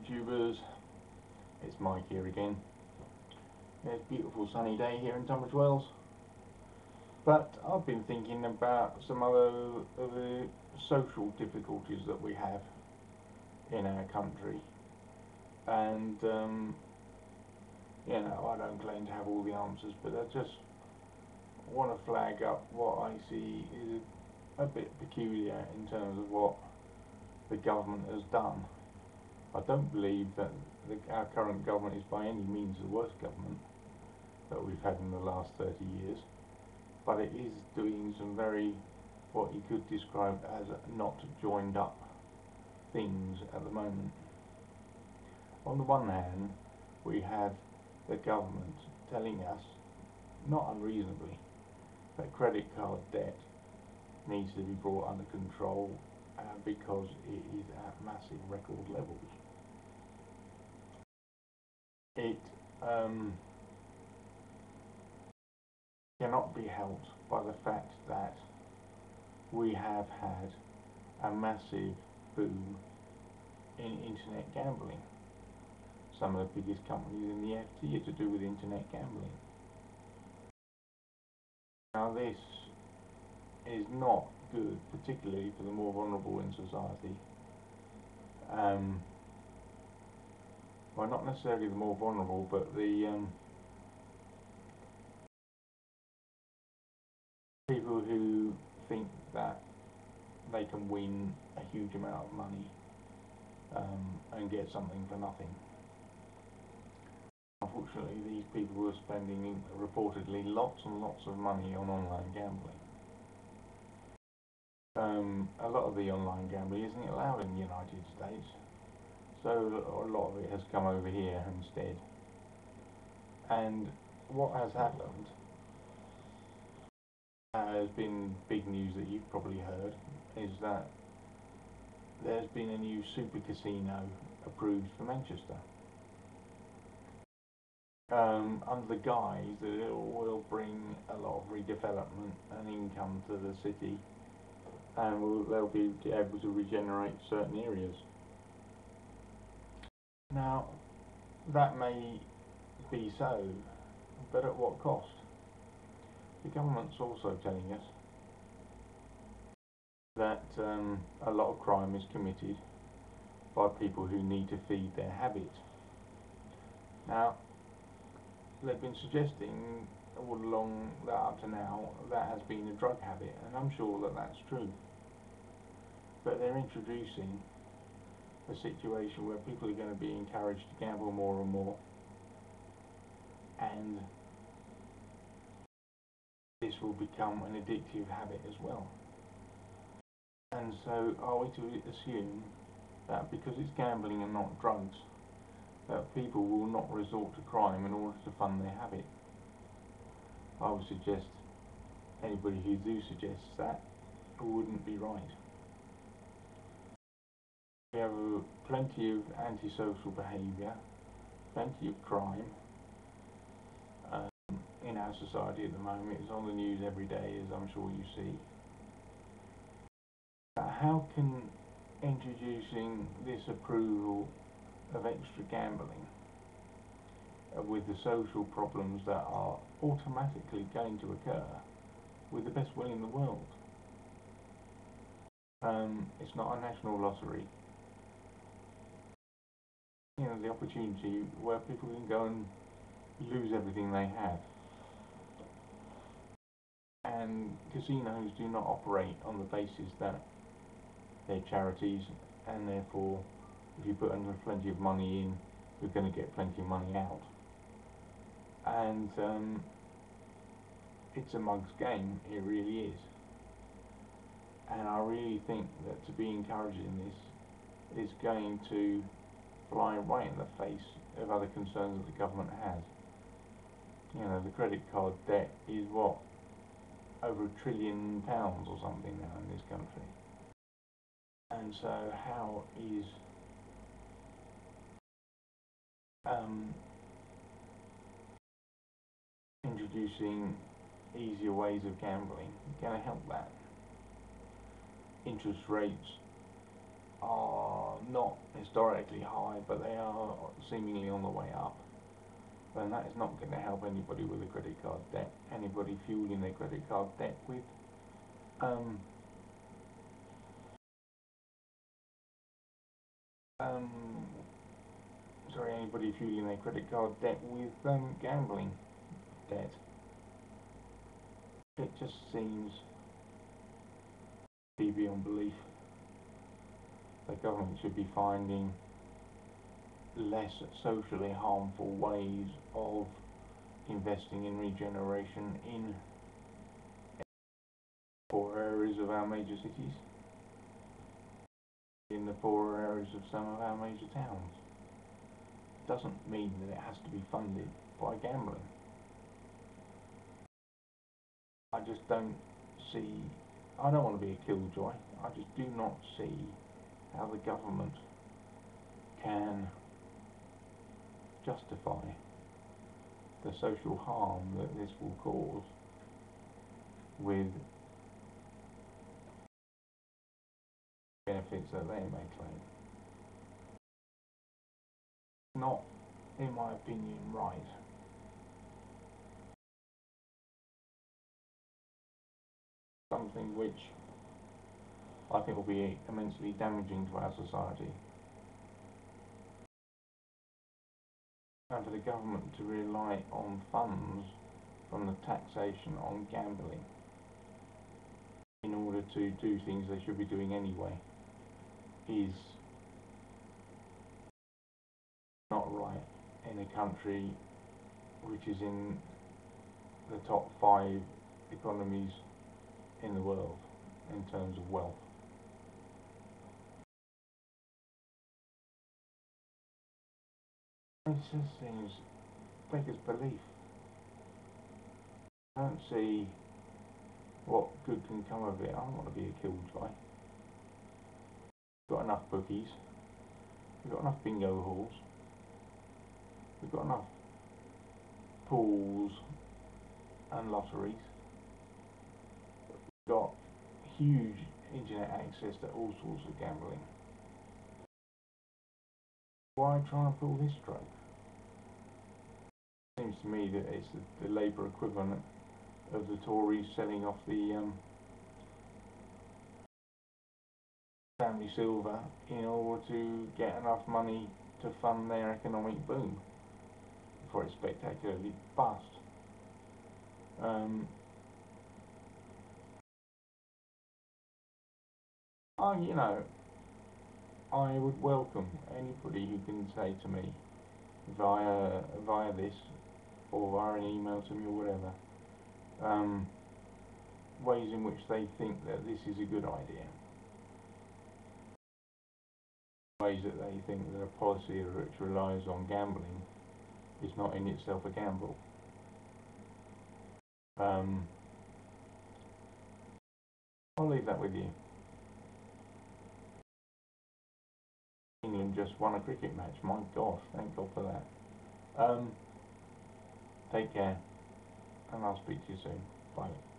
YouTubers, it's Mike here again. It's a beautiful sunny day here in Tunbridge Wells, but I've been thinking about some other of the social difficulties that we have in our country, and I don't claim to have all the answers, but I just want to flag up what I see is a bit peculiar in terms of what the government has done. I don't believe that our current government is by any means the worst government that we've had in the last 30 years, but it is doing some very, what you could describe as not joined up things at the moment. On the one hand, we have the government telling us, not unreasonably, that credit card debt needs to be brought under control because it is at massive record levels. It cannot be helped by the fact that we have had a massive boom in internet gambling. Some of the biggest companies in the FT are to do with internet gambling. Now this is not good, particularly for the more vulnerable in society. Well, not necessarily the more vulnerable, but the people who think that they can win a huge amount of money and get something for nothing. Unfortunately, these people are spending reportedly lots and lots of money on online gambling. A lot of the online gambling isn't allowed in the United States, so a lot of it has come over here instead. And what has happened has been big news that you've probably heard, is that there's been a new super casino approved for Manchester, under the guise that it will bring a lot of redevelopment and income to the city, and they'll be able to regenerate certain areas. Now, that may be so, but at what cost? The government's also telling us that a lot of crime is committed by people who need to feed their habit. Now, they've been suggesting all along that up to now that has been a drug habit, and I'm sure that that's true. But they're introducing a situation where people are going to be encouraged to gamble more and more, and this will become an addictive habit as well. And so are we to assume that because it's gambling and not drugs, that people will not resort to crime in order to fund their habit? I would suggest anybody who suggests that wouldn't be right. We have plenty of antisocial behaviour, plenty of crime in our society at the moment. It's on the news every day, as I'm sure you see. How can introducing this approval of extra gambling with the social problems that are automatically going to occur with the best will in the world? It's not a national lottery. You know, the opportunity where people can go and lose everything they have. And casinos do not operate on the basis that they're charities, and therefore if you put plenty of money in, you're going to get plenty of money out. And it's a mug's game, it really is. And I really think that to be encouraging this is going to fly right in the face of other concerns that the government has. You know, the credit card debt is what, over £1 trillion or something now in this country. And so how is introducing easier ways of gambling going to help that? Interest rates are not historically high, but they are seemingly on the way up. And that is not going to help anybody with a credit card debt, anybody fueling their credit card debt with um, um, anybody fueling their credit card debt with gambling debt. It just seems to be beyond belief. The government should be finding less socially harmful ways of investing in regeneration in poor areas of our major cities, in the poorer areas of some of our major towns. It doesn't mean that it has to be funded by gambling. I just don't see, I don't want to be a killjoy, I just do not see how the government can justify the social harm that this will cause with benefits that they may claim. Not, in my opinion, right. Something which I think will be immensely damaging to our society. And for the government to rely on funds from the taxation on gambling in order to do things they should be doing anyway is not right in a country which is in the top 5 economies in the world in terms of wealth. It just seems beggars belief. I don't see what good can come of it. I don't want to be a killjoy. We've got enough bookies, we've got enough bingo halls, we've got enough pools and lotteries, we've got huge internet access to all sorts of gambling. Why try and pull this stroke? It seems to me that it's the Labour equivalent of the Tories selling off the family silver in order to get enough money to fund their economic boom before it spectacularly bust. You know, I would welcome anybody who can say to me via this or via an email to me or whatever, ways in which they think that this is a good idea, ways that they think that a policy which relies on gambling is not in itself a gamble. I'll leave that with you. England just won a cricket match, my gosh, thank God for that. Take care, and I'll speak to you soon. Bye.